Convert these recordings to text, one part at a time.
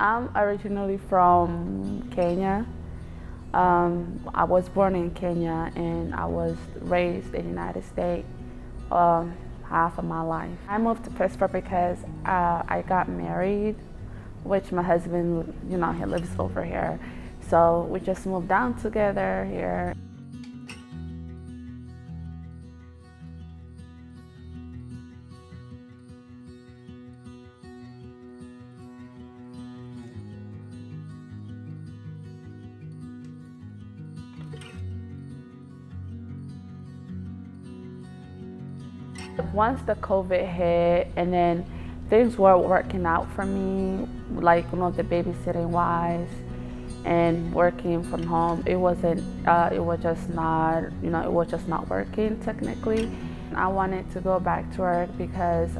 I'm originally from Kenya. I was born in Kenya and I was raised in the United States half of my life. I moved to Pittsburgh because I got married, which my husband, he lives over here. So we just moved down together here. Once the COVID hit and then things were working out for me, like the babysitting wise and working from home, it was just not working technically. I wanted to go back to work because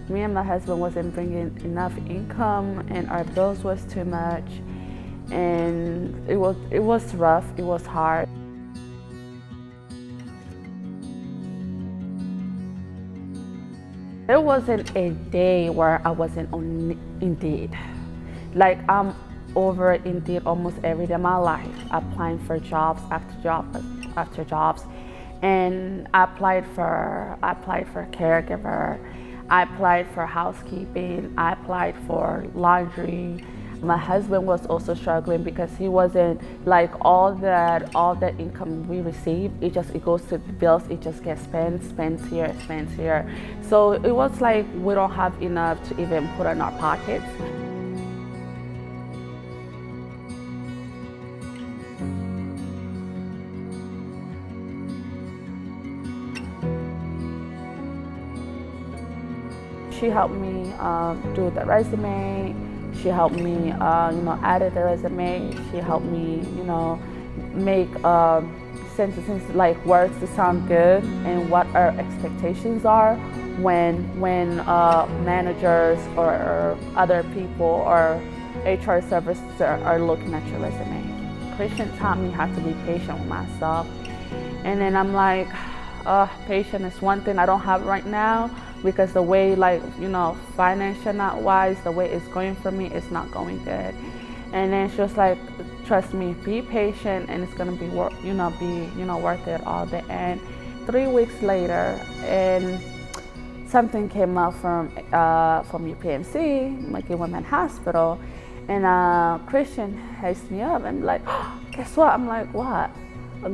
me and my husband wasn't bringing enough income and our bills was too much, and it was rough, it was hard. There wasn't a day where I wasn't on Indeed. Like, I'm over Indeed almost every day of my life, applying for jobs after jobs. And I applied for caregiver, I applied for housekeeping, I applied for laundry. My husband was also struggling because he wasn't, like, all that income we receive, it goes to the bills, it just gets spent here. So it was like we don't have enough to even put in our pockets. She helped me do the resume. She helped me, edit the resume. She helped me, make sentences, like words to sound good and what our expectations are when managers or other people or HR services are looking at your resume. Christian taught me how to be patient with myself. And then I'm like, patience is one thing I don't have right now, because the way, financial wise, the way it's going for me, it's not going good. And then she was like, trust me, be patient, and it's gonna be worth it all the end. 3 weeks later, and something came up from UPMC, Mickey Women Hospital, and Christian hits me up and like, guess what? I'm like, what?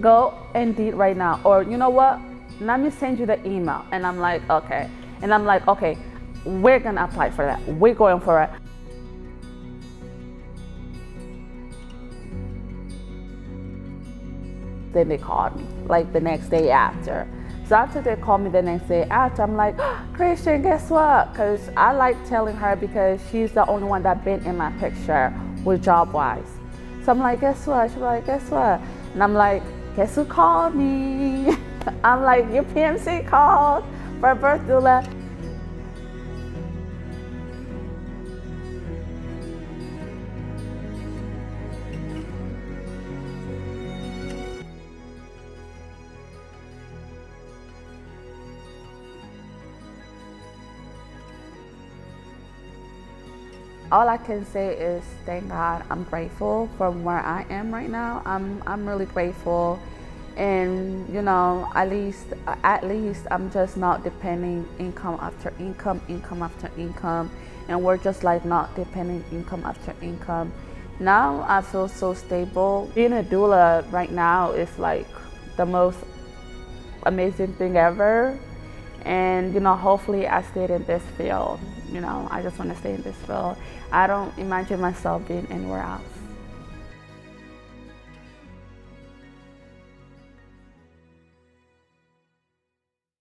Go Indeed right now, or you know what? Let me send you the email. And I'm like, okay. And I'm like, okay, we're gonna apply for that. We're going for it. Then they called me, like the next day after. So after they called me the next day after, I'm like, Christian, guess what? Because I like telling her because she's the only one that been in my picture with job-wise. So I'm like, guess what? She's like, guess what? And I'm like, guess who called me? I'm like, your PMC called for a birth doula. All I can say is thank God. I'm grateful for where I am right now. I'm really grateful, and at least I'm just not depending income after income, and we're just like not depending income after income. Now I feel so stable. Being a doula right now is like the most amazing thing ever, and hopefully I stayed in this field. I just want to stay in this field. I don't imagine myself being anywhere else.